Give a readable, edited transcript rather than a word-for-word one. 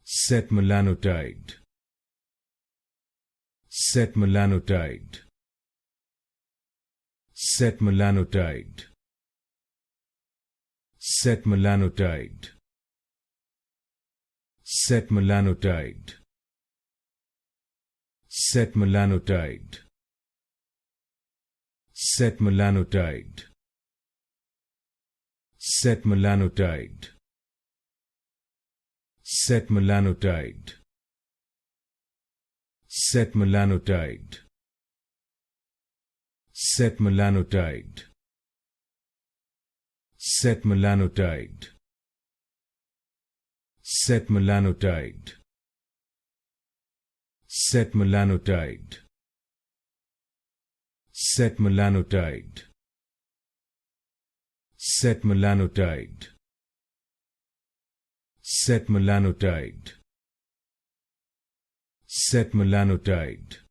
Setmelanotide. Setmelanotide. Setmelanotide. Setmelanotide. Setmelanotide. Setmelanotide. Setmelanotide. Setmelanotide. Setmelanotide. Setmelanotide. Setmelanotide. Setmelanotide. Setmelanotide. Setmelanotide. Setmelanotide. Setmelanotide. Setmelanotide. Setmelanotide.